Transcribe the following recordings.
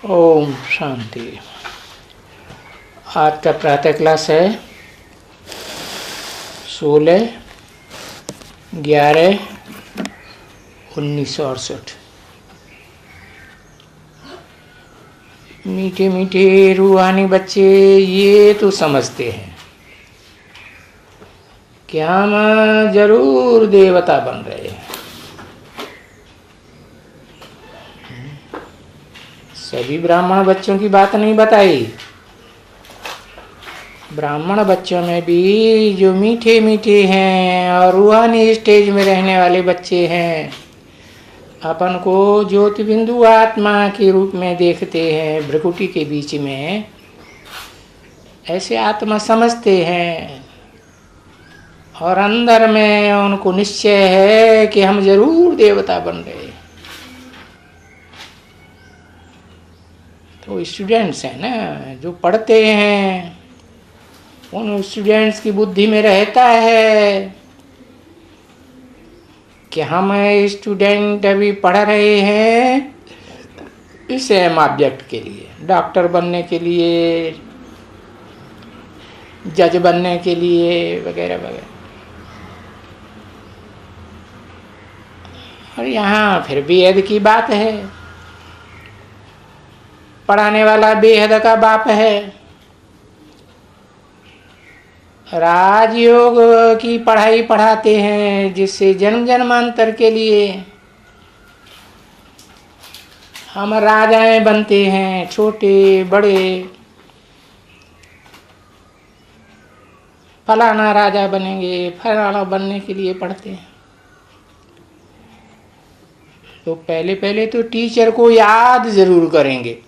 ओम शांति। आज का प्रातः क्लास है 16/11/1968। मीठे मीठे रूहानी बच्चे ये तो समझते हैं कि हम जरूर देवता बन रहे हैं। सभी ब्राह्मण बच्चों की बात नहीं बताई। ब्राह्मण बच्चों में भी जो मीठे मीठे हैं और रूहानी स्टेज में रहने वाले बच्चे हैं, अपन को ज्योति बिंदु आत्मा के रूप में देखते हैं, भ्रकुटी के बीच में ऐसे आत्मा समझते हैं और अंदर में उनको निश्चय है कि हम जरूर देवता बन रहे हैं। तो स्टूडेंट्स हैं ना जो पढ़ते हैं, उन स्टूडेंट्स की बुद्धि में रहता है कि हम स्टूडेंट अभी पढ़ रहे हैं इस एम ऑब्जेक्ट के लिए, डॉक्टर बनने के लिए, जज बनने के लिए वगैरह वगैरह। और यहाँ फिर बेहद की बात है। पढ़ाने वाला बेहद का बाप है। राजयोग की पढ़ाई पढ़ाते हैं जिससे जन्म जन्मांतर के लिए हम राजाएं बनते हैं, छोटे बड़े, फलाना राजा बनेंगे, फलाना बनने के लिए पढ़ते हैं। तो पहले पहले तो टीचर को याद जरूर करेंगे,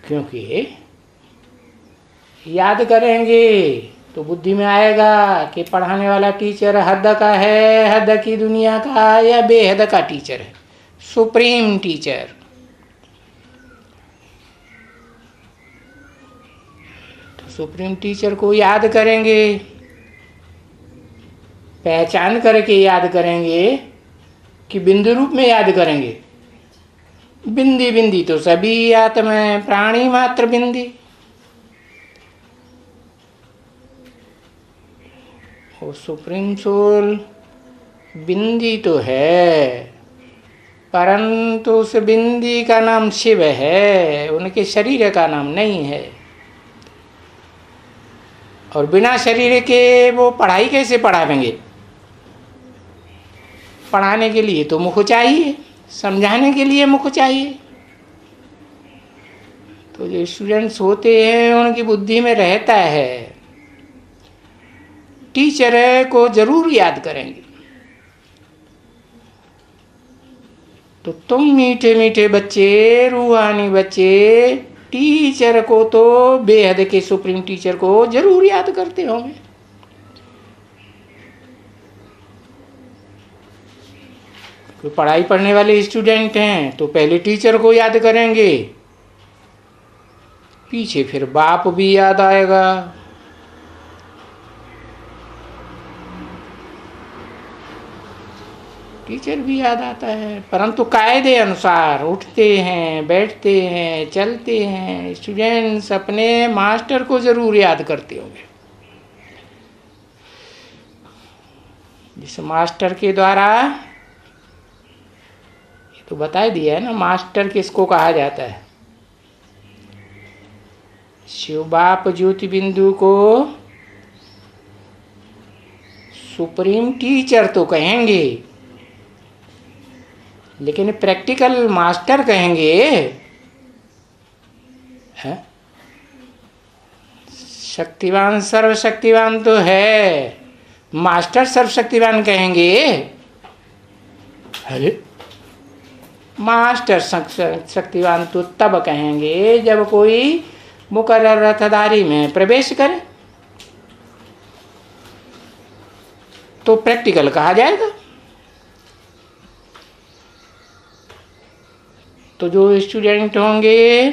क्योंकि याद करेंगे तो बुद्धि में आएगा कि पढ़ाने वाला टीचर हद का है, हद की दुनिया का या बेहद का टीचर है, सुप्रीम टीचर। तो सुप्रीम टीचर को याद करेंगे, पहचान करके याद करेंगे कि बिंदु रूप में याद करेंगे। बिंदी बिंदी तो सभी आत्मा है, प्राणी मात्र बिंदी। वो सुप्रीम सोल बिंदी तो है, परंतु उस बिंदी का नाम शिव है, उनके शरीर का नाम नहीं है। और बिना शरीर के वो पढ़ाई कैसे पढ़ावेंगे? पढ़ाने के लिए तो मुख चाहिए, समझाने के लिए मुख चाहिए। तो जो स्टूडेंट्स होते हैं उनकी बुद्धि में रहता है टीचर को जरूर याद करेंगे। तो तुम मीठे मीठे बच्चे, रूहानी बच्चे, टीचर को तो बेहद के सुप्रीम टीचर को जरूर याद करते होंगे। कोई पढ़ाई पढ़ने वाले स्टूडेंट हैं तो पहले टीचर को याद करेंगे, पीछे फिर बाप भी याद आएगा। टीचर भी याद आता है, परंतु कायदे अनुसार उठते हैं, बैठते हैं, चलते हैं। स्टूडेंट्स अपने मास्टर को जरूर याद करते होंगे, जिस मास्टर के द्वारा, ये तो बता दिया है ना मास्टर किसको कहा जाता है। शिव बाप ज्योति बिंदु को सुप्रीम टीचर तो कहेंगे, लेकिन प्रैक्टिकल मास्टर कहेंगे है? शक्तिवान सर्वशक्तिवान तो है, मास्टर सर्वशक्तिवान कहेंगे? अरे मास्टर शक्तिवान तो तब कहेंगे जब कोई मुकर्रर रथधारी में प्रवेश करे तो प्रैक्टिकल कहा जाएगा। तो जो स्टूडेंट होंगे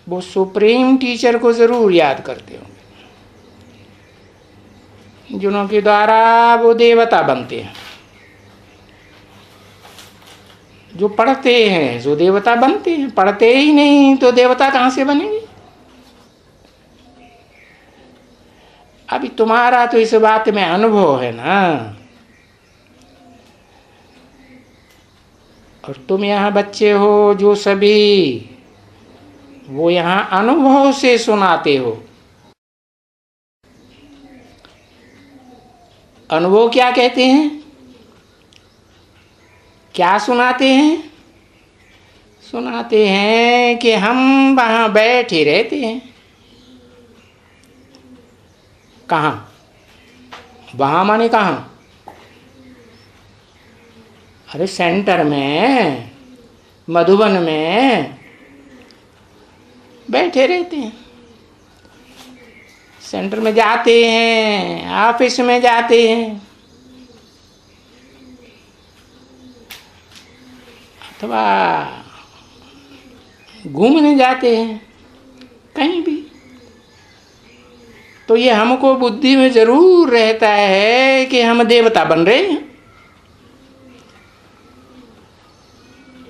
वो सुप्रीम टीचर को जरूर याद करते होंगे, जिनके द्वारा वो देवता बनते हैं। जो पढ़ते हैं जो देवता बनते हैं, पढ़ते ही नहीं तो देवता कहाँ से बनेंगे। अभी तुम्हारा तो इस बात में अनुभव है ना, और तुम यहाँ बच्चे हो जो सभी, वो यहाँ अनुभव से सुनाते हो। अनुभव क्या कहते हैं, क्या सुनाते हैं? सुनाते हैं कि हम वहाँ बैठे रहते हैं। कहाँ? वहाँ माने कहाँ? अरे सेंटर में, मधुबन में बैठे रहते हैं। सेंटर में जाते हैं, ऑफिस में जाते हैं, अथवा घूमने जाते हैं, कहीं भी। तो ये हमको बुद्धि में जरूर रहता है कि हम देवता बन रहे हैं।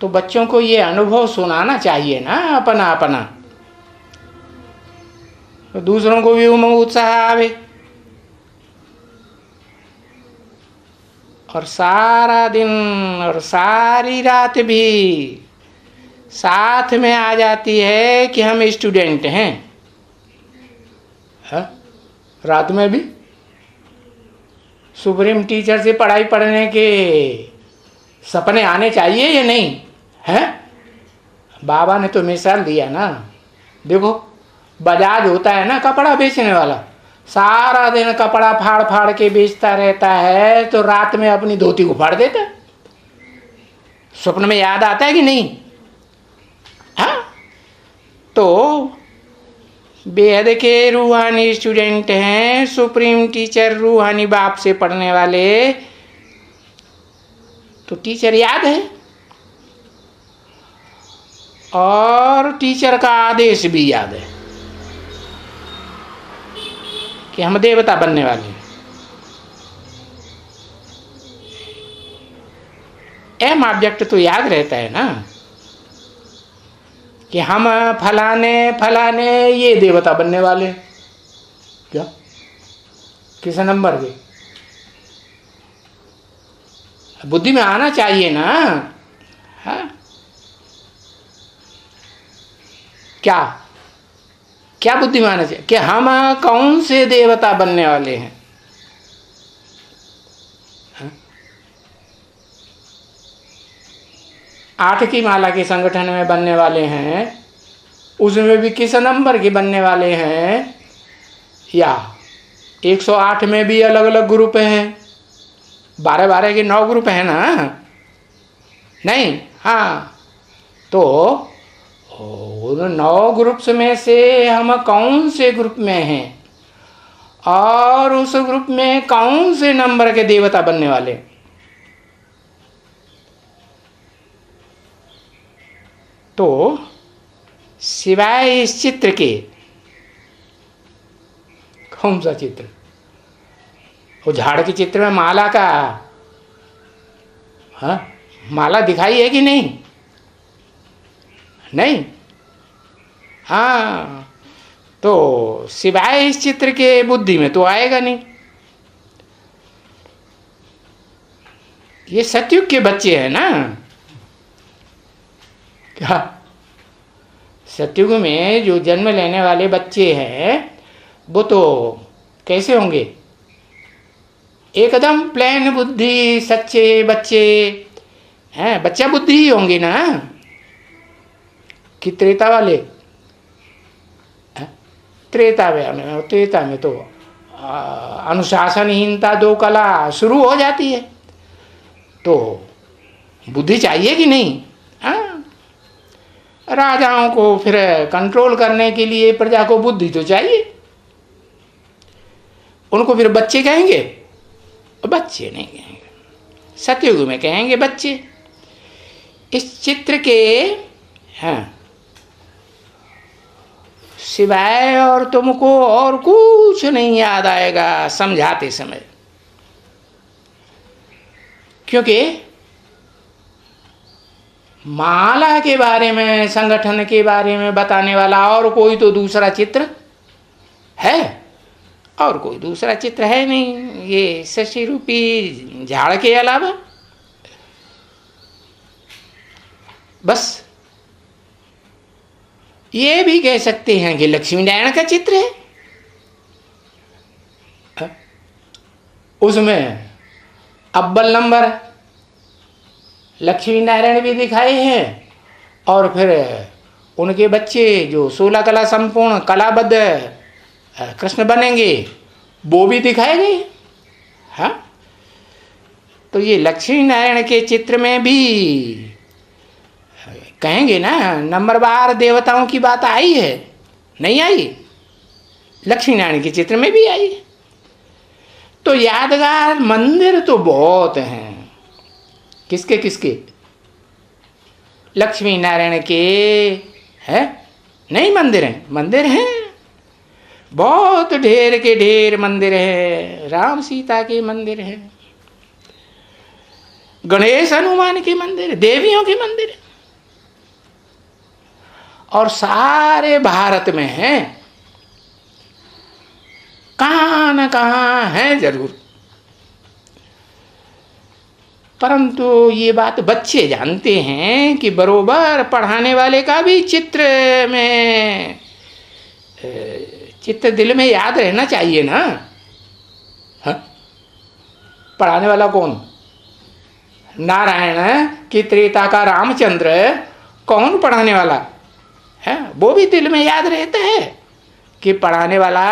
तो बच्चों को ये अनुभव सुनाना चाहिए ना अपना अपना, तो दूसरों को भी उमंग उत्साह आवे। और सारा दिन और सारी रात भी साथ में आ जाती है कि हम स्टूडेंट हैं। हा? रात में भी सुप्रीम टीचर से पढ़ाई पढ़ने के सपने आने चाहिए या नहीं है? बाबा ने तो मिसाल दिया ना, देखो बजाज होता है ना कपड़ा बेचने वाला, सारा दिन कपड़ा फाड़ फाड़ के बेचता रहता है, तो रात में अपनी धोती को फाड़ देता है। स्वप्न में याद आता है कि नहीं? हाँ, तो बेहद के रूहानी स्टूडेंट हैं, सुप्रीम टीचर रूहानी बाप से पढ़ने वाले, तो टीचर याद है और टीचर का आदेश भी याद है कि हम देवता बनने वाले हैं। एम ऑब्जेक्ट तो याद रहता है ना कि हम फलाने फलाने ये देवता बनने वाले। क्या किस नंबर के? बुद्धि में आना चाहिए ना। हाँ, क्या क्या बुद्धि में आना चाहिए कि हम कौन से देवता बनने वाले हैं। हाँ? 8 की माला के संगठन में बनने वाले हैं, उसमें भी किस नंबर के बनने वाले हैं, या 108 में भी अलग अलग ग्रुप हैं, 12-12 के 9 ग्रुप हैं ना, नहीं? हाँ, तो उन 9 ग्रुप्स में से हम कौन से ग्रुप में हैं और उस ग्रुप में कौन से नंबर के देवता बनने वाले। तो सिवाय इस चित्र के, कौन सा चित्र? वो झाड़ के चित्र में माला का, हाँ, माला दिखाई है कि नहीं? नहीं? हाँ, तो सिवाय इस चित्र के बुद्धि में तो आएगा नहीं। ये सतयुग के बच्चे हैं ना। क्या सतयुग में जो जन्म लेने वाले बच्चे हैं वो तो कैसे होंगे? एकदम प्लेन बुद्धि, सच्चे बच्चे हैं, बच्चा बुद्धि ही होंगे ना कि त्रेता वाले? त्रेता में तो अनुशासनहीनता 2 कला शुरू हो जाती है, तो बुद्धि चाहिए कि नहीं? हाँ, राजाओं को फिर कंट्रोल करने के लिए प्रजा को बुद्धि तो चाहिए। उनको फिर बच्चे कहेंगे? बच्चे नहीं कहेंगे, सतयुग में कहेंगे बच्चे। इस चित्र के हाँ सिवाय और तुमको और कुछ नहीं याद आएगा समझाते समय, क्योंकि माला के बारे में, संगठन के बारे में बताने वाला और कोई तो दूसरा चित्र है? और कोई दूसरा चित्र है नहीं, ये शशि रूपी झाड़ के अलावा। बस ये भी कह सकते हैं कि लक्ष्मी नारायण का चित्र है। उसमें अव्वल नंबर लक्ष्मी नारायण भी दिखाए हैं, और फिर उनके बच्चे जो 16 कला संपूर्ण कलाबद्ध कृष्ण बनेंगे वो भी दिखाए गए। हाँ, तो ये लक्ष्मी नारायण के चित्र में भी कहेंगे ना, नंबरवार देवताओं की बात आई है, नहीं आई? लक्ष्मी नारायण के चित्र में भी आई। तो यादगार मंदिर तो बहुत हैं। किसके किसके? लक्ष्मी नारायण के हैं? नहीं, मंदिर हैं, मंदिर हैं, बहुत ढेर के ढेर मंदिर है। राम सीता के मंदिर है, गणेश हनुमान के मंदिर, देवियों के मंदिर, और सारे भारत में हैं। कहाँ न कहाँ हैं जरूर, परंतु ये बात बच्चे जानते हैं कि बरोबर पढ़ाने वाले का भी चित्र दिल में याद रहना चाहिए ना। हाँ? पढ़ाने वाला कौन? नारायण की त्रेता का रामचंद्र, कौन पढ़ाने वाला है? वो भी दिल में याद रहता है कि पढ़ाने वाला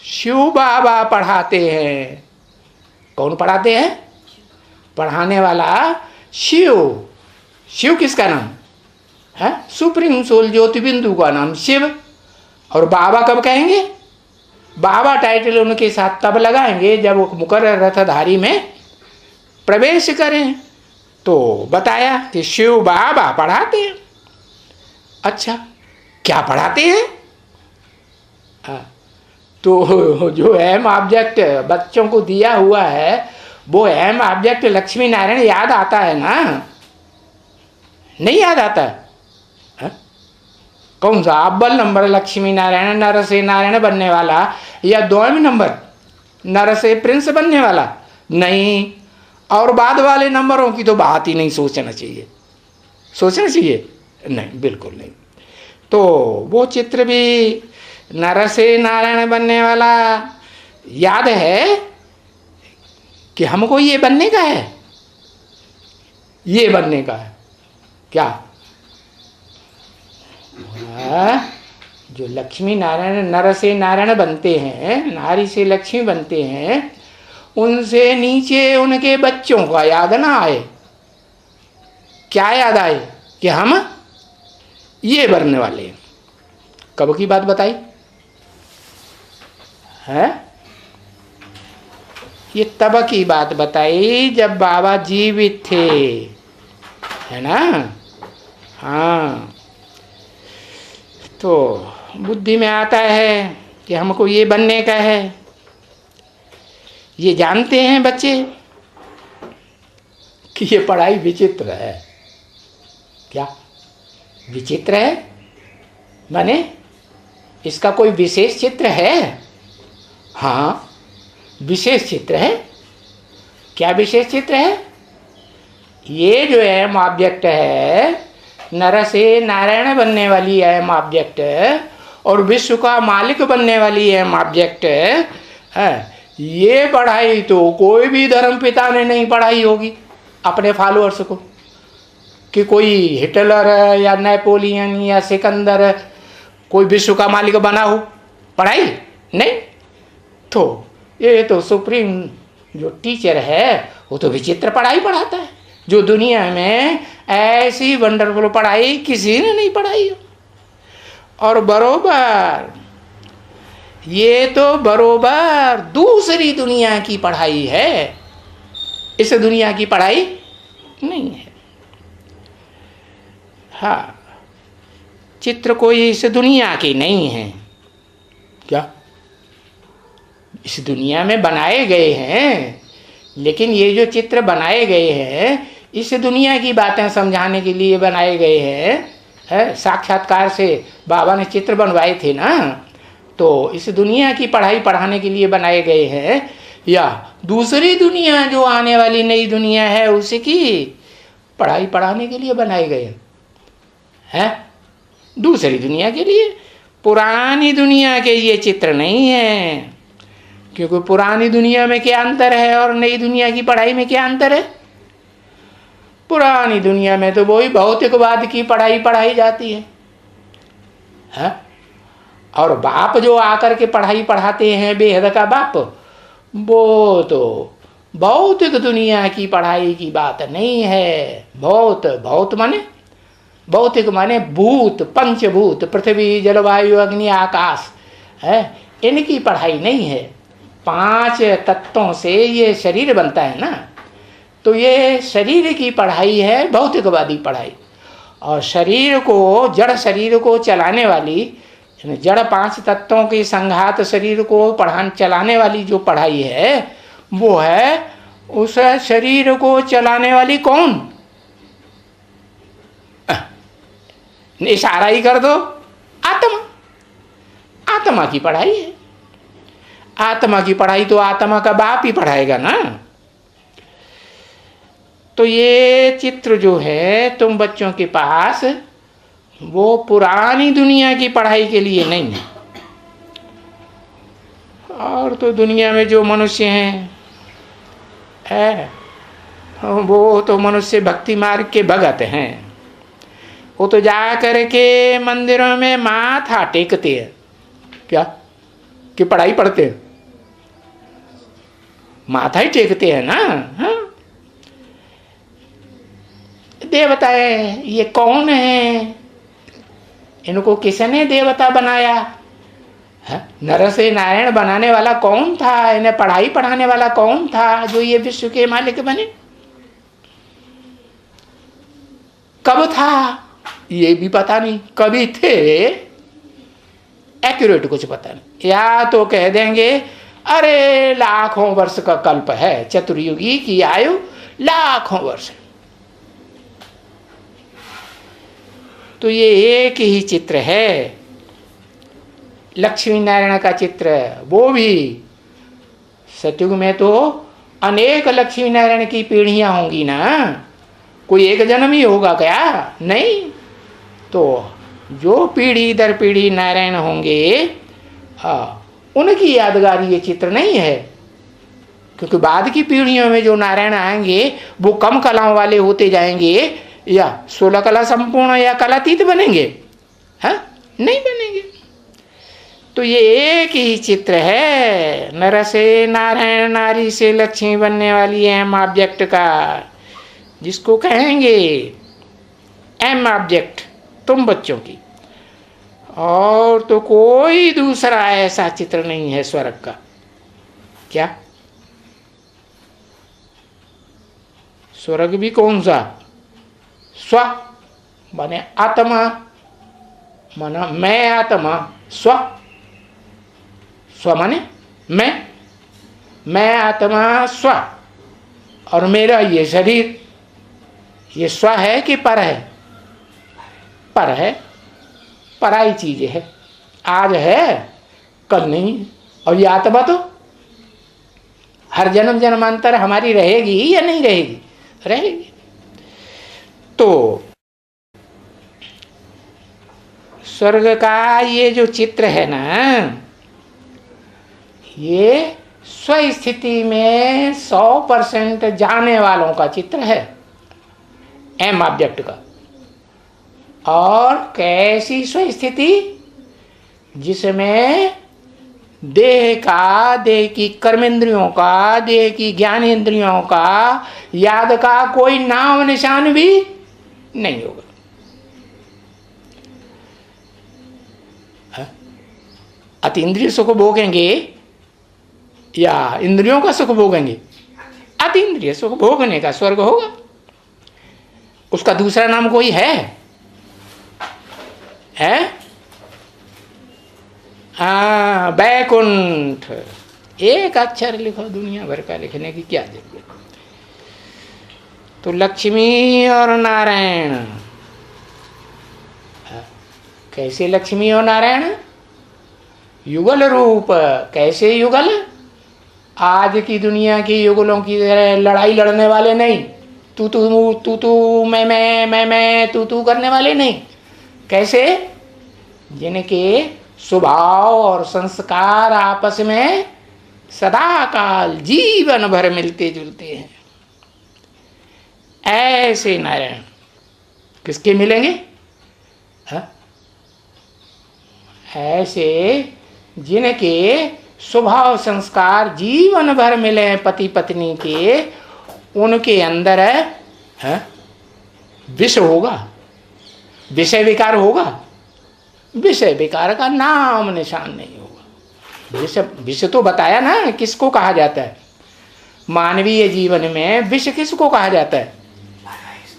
शिव बाबा पढ़ाते हैं। कौन पढ़ाते हैं? पढ़ाने वाला शिव। शिव किसका नाम है? सुप्रीम सोल ज्योति बिंदु का नाम शिव। और बाबा कब कहेंगे? बाबा टाइटल उनके साथ तब लगाएंगे जब वो मुकर्रर रथधारी में प्रवेश करें। तो बताया कि शिव बाबा पढ़ाते हैं। अच्छा, क्या पढ़ाते हैं? तो जो एम ऑब्जेक्ट बच्चों को दिया हुआ है, वो एम ऑब्जेक्ट लक्ष्मी नारायण याद आता है ना? नहीं याद आता है? कौन सा? अव्वल नंबर लक्ष्मी नारायण, नर से नारायण बनने वाला, या 2वें नंबर नर से प्रिंस बनने वाला? नहीं। और बाद वाले नंबरों की तो बात ही नहीं सोचना चाहिए। सोचना चाहिए? नहीं, बिल्कुल नहीं। तो वो चित्र भी नर से नारायण बनने वाला याद है कि हमको ये बनने का है, ये बनने का है। क्या? जो लक्ष्मी नारायण, नर से नारायण बनते हैं, नारी से लक्ष्मी बनते हैं, उनसे नीचे उनके बच्चों का याद ना आए। क्या याद आए? कि हम ये बनने वाले हैं। कब की बात बताई है? ये तब की बात बताई जब बाबा जीवित थे, है ना? हाँ, तो बुद्धि में आता है कि हमको ये बनने का है। ये जानते हैं बच्चे कि ये पढ़ाई विचित्र है। क्या विचित्र है? माने इसका कोई विशेष चित्र है? हाँ, विशेष चित्र है। क्या विशेष चित्र है? ये जो एम ऑब्जेक्ट है, नर से नारायण बनने वाली एम ऑब्जेक्ट और विश्व का मालिक बनने वाली एम ऑब्जेक्ट है, ये पढ़ाई तो कोई भी धर्म पिता ने नहीं पढ़ाई होगी अपने फॉलोअर्स को, कि कोई हिटलर या नेपोलियन या सिकंदर कोई विश्व का मालिक बना हो। पढ़ाई नहीं। तो ये तो सुप्रीम जो टीचर है वो तो विचित्र पढ़ाई पढ़ाता है, जो दुनिया में ऐसी वंडरफुल पढ़ाई किसी ने नहीं पढ़ाई हो। और बरोबर ये तो बरोबर दूसरी दुनिया की पढ़ाई है, इस दुनिया की पढ़ाई नहीं है। हाँ, चित्र कोई इस दुनिया की नहीं है। क्या? इस दुनिया में बनाए गए हैं, लेकिन ये जो चित्र बनाए गए हैं इस दुनिया की बातें समझाने के लिए बनाए गए हैं। साक्षात्कार से बाबा ने चित्र बनवाए थे ना, तो इस दुनिया की पढ़ाई पढ़ाने के लिए बनाए गए हैं, या दूसरी दुनिया जो आने वाली नई दुनिया है उसकी पढ़ाई पढ़ाने के लिए बनाए गए हैं? दूसरी दुनिया के लिए। पुरानी दुनिया के ये चित्र नहीं है, क्योंकि पुरानी दुनिया में क्या अंतर है और नई दुनिया की पढ़ाई में क्या अंतर है? पुरानी दुनिया में तो वही भौतिकवाद की पढ़ाई पढ़ाई जाती है? और बाप जो आकर के पढ़ाई पढ़ाते हैं, बेहद का बाप, वो तो भौतिक दुनिया की पढ़ाई की बात नहीं है। भौत माने भौतिक माने भूत, पंचभूत, पृथ्वी, जलवायु, अग्नि, आकाश है, इनकी पढ़ाई नहीं है। 5 तत्वों से ये शरीर बनता है ना, तो ये शरीर की पढ़ाई है, भौतिकवादी पढ़ाई। और शरीर को, जड़ शरीर को चलाने वाली, जड़ 5 तत्वों के संघात शरीर को चलाने वाली जो पढ़ाई है, वो है उस शरीर को चलाने वाली कौन? इशारा ही कर दो, आत्मा। आत्मा की पढ़ाई है। आत्मा की पढ़ाई तो आत्मा का बाप ही पढ़ाएगा ना। तो ये चित्र जो है तुम बच्चों के पास, वो पुरानी दुनिया की पढ़ाई के लिए नहीं है। और तो दुनिया में जो मनुष्य हैं वो तो मनुष्य भक्ति मार्ग के भगत हैं। वो तो जा करके मंदिरों में माथा टेकते हैं, क्या कि पढ़ाई पढ़ते हैं? माथा ही टेकते हैं ना। हाँ? देवता है, ये कौन है? इनको किसने देवता बनाया? नर से नारायण बनाने वाला कौन था? इन्हें पढ़ाई पढ़ाने वाला कौन था जो ये विश्व के मालिक बने? कब था ये भी पता नहीं, कभी थे एक्यूरेट कुछ पता नहीं। या तो कह देंगे अरे लाखों वर्ष का कल्प है, चतुर्युगी की आयु लाखों वर्ष। तो ये एक ही चित्र है, लक्ष्मी नारायण का चित्र। वो भी सतयुग में तो अनेक लक्ष्मी नारायण की पीढ़ियां होंगी ना, कोई एक जन्म ही होगा क्या? नहीं, तो जो पीढ़ी दर पीढ़ी नारायण होंगे, उनकी यादगारी ये चित्र नहीं है। क्योंकि बाद की पीढ़ियों में जो नारायण आएंगे वो कम कलाओं वाले होते जाएंगे, या 16 कला संपूर्ण या कलातीत बनेंगे? नहीं बनेंगे। तो ये एक ही चित्र है, नर से नारायण, नारी से लक्ष्मी बनने वाली एम ऑब्जेक्ट का, जिसको कहेंगे एम ऑब्जेक्ट तुम बच्चों की। और तो कोई दूसरा ऐसा चित्र नहीं है स्वर्ग का। क्या स्वर्ग भी कौन सा? स्व माने आत्मा, माना मैं आत्मा, स्व, स्व माने मैं आत्मा, स्व, और मेरा ये शरीर, ये स्व है कि पर है? पर है, पराई चीज है, आज है कल नहीं। और ये आत्मा तो हर जन्म जन्मांतर हमारी रहेगी या नहीं रहेगी? रहेगी। तो स्वर्ग का ये जो चित्र है ना, ये स्वस्थिति में 100% जाने वालों का चित्र है, एम ऑब्जेक्ट का। और कैसी स्वस्थिति? जिसमें देह का, देह की कर्मेंद्रियों का, देह की ज्ञानेंद्रियों का, याद का कोई नाम निशान भी नहीं होगा। अतीन्द्रिय सुख भोगेंगे या इंद्रियों का सुख भोगेंगे? अतीन्द्रिय सुख भोगने का स्वर्ग होगा। उसका दूसरा नाम कोई है? बैकुंठ। एक अक्षर लिखो, दुनिया भर का लिखने की क्या जरूरत। तो लक्ष्मी और नारायण, कैसे लक्ष्मी और नारायण? युगल रूप। कैसे युगल? आज की दुनिया की युगलों की तरह लड़ाई लड़ने वाले नहीं, तू मैं तू करने वाले नहीं। कैसे? जिनके स्वभाव और संस्कार आपस में सदा काल जीवन भर मिलते जुलते हैं, ऐसे नारायण किसके मिलेंगे? हा? ऐसे जिनके स्वभाव संस्कार जीवन भर मिले पति पत्नी के, उनके अंदर विष होगा, विषय विकार होगा। विषय विकार का नाम निशान नहीं होगा। विष तो बताया ना किसको कहा जाता है। मानवीय जीवन में विष किसको कहा जाता है?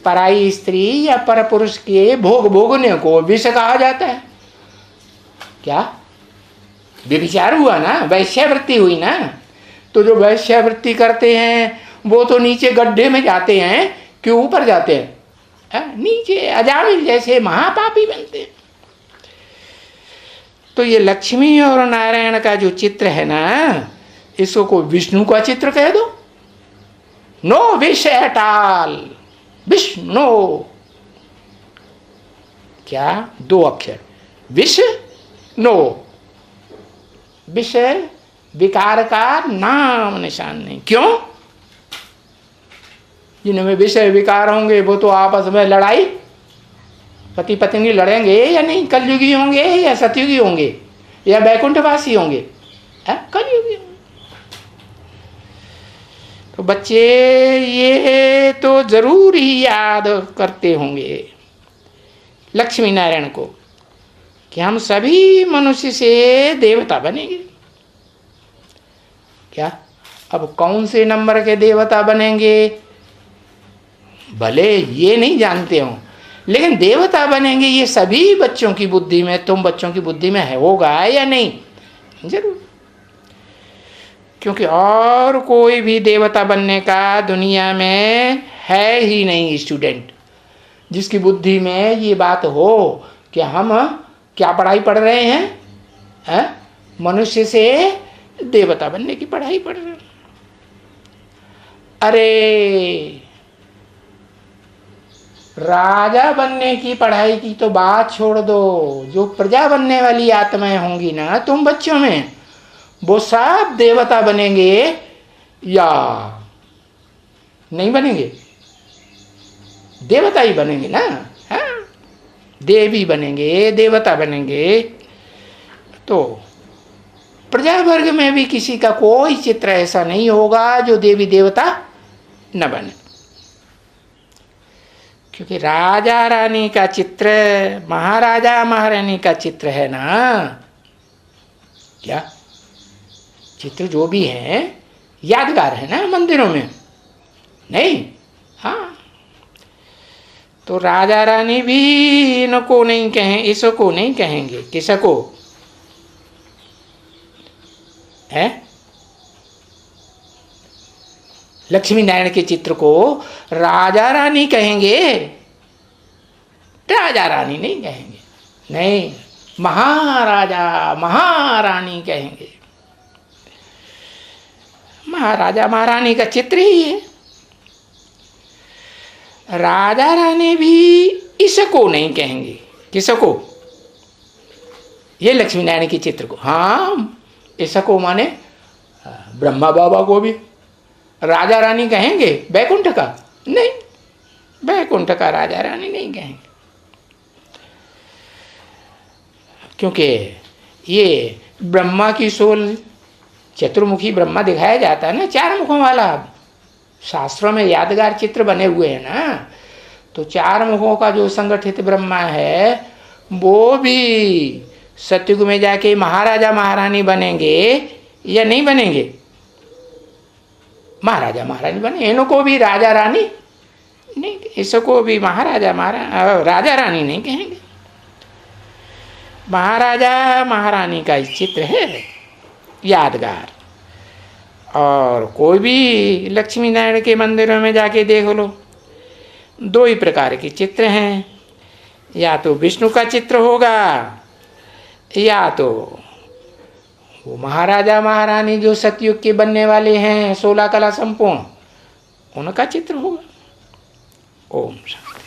पराई स्त्री या पर पुरुष के भोग भोगने को विष कहा जाता है। क्या व्यभिचार हुआ ना, वैश्यावृत्ति हुई ना। तो जो वैश्यावृत्ति करते हैं वो तो नीचे गड्ढे में जाते हैं कि ऊपर जाते हैं? नीचे अजामिल जैसे महापापी बनते हैं। तो ये लक्ष्मी और नारायण का जो चित्र है ना, इसको कोई विष्णु का चित्र कह दो। नो विष एट ऑल, विष्णु। क्या? दो अक्षर, विष नो। विषय विकार का नाम निशान नहीं। क्यों? जिनमें विषय विकार होंगे वो तो आपस में लड़ाई, पति पत्नी लड़ेंगे या नहीं? कलयुगी होंगे या सतयुगी होंगे या बैकुंठवासी होंगे? कलयुगी होंगे। तो बच्चे ये तो जरूर ही याद करते होंगे लक्ष्मी नारायण को कि हम सभी मनुष्य से देवता बनेंगे। क्या? अब कौन से नंबर के देवता बनेंगे भले ये नहीं जानते हो, लेकिन देवता बनेंगे ये सभी बच्चों की बुद्धि में, तुम बच्चों की बुद्धि में है, होगा या नहीं? जरूर। क्योंकि और कोई भी देवता बनने का दुनिया में है ही नहीं स्टूडेंट जिसकी बुद्धि में ये बात हो कि हम क्या पढ़ाई पढ़ रहे हैं? मनुष्य से देवता बनने की पढ़ाई पढ़ रहे हैं। अरे राजा बनने की पढ़ाई की तो बात छोड़ दो, जो प्रजा बनने वाली आत्माएं होंगी ना तुम बच्चों में, वो सब देवता बनेंगे या नहीं बनेंगे? देवता ही बनेंगे ना। देवी बनेंगे, देवता बनेंगे। तो प्रजा वर्ग में भी किसी का कोई चित्र ऐसा नहीं होगा जो देवी देवता न बने। क्योंकि राजा रानी का चित्र, महाराजा महारानी का चित्र है ना। क्या? चित्र जो भी है यादगार है ना मंदिरों में, नहीं? हाँ। तो राजा रानी भी इनको नहीं कहें, इसको नहीं कहेंगे। किसको? है लक्ष्मी नारायण के चित्र को राजा रानी कहेंगे, राजा रानी नहीं कहेंगे। नहीं, महाराजा महारानी कहेंगे। महाराजा महारानी का चित्र ही है। राजा रानी भी इसको नहीं कहेंगे। किसको? ये लक्ष्मी नारायण के चित्र को। हाँ, इसको माने ब्रह्मा बाबा को भी राजा रानी कहेंगे। बैकुंठ का नहीं, बैकुंठ का राजा रानी नहीं कहेंगे। क्योंकि ये ब्रह्मा की सोल चतुर्मुखी ब्रह्मा दिखाया जाता है ना, चार मुखों वाला। शास्त्रों में यादगार चित्र बने हुए हैं ना। तो चार मुखों का जो संगठित ब्रह्मा है वो भी सतयुग में जाके महाराजा महारानी बनेंगे या नहीं बनेंगे? महाराजा महारानी बने। इनको भी राजा रानी नहीं, इसको भी महाराजा राजा रानी नहीं कहेंगे। महाराजा महारानी का चित्र है यादगार। और कोई भी लक्ष्मी नारायण के मंदिरों में जाके देख लो, दो ही प्रकार के चित्र हैं, या तो विष्णु का चित्र होगा या तो वो महाराजा महारानी जो सतयुग के बनने वाले हैं 16 कला संपूर्ण, उनका चित्र होगा। ओम शांति।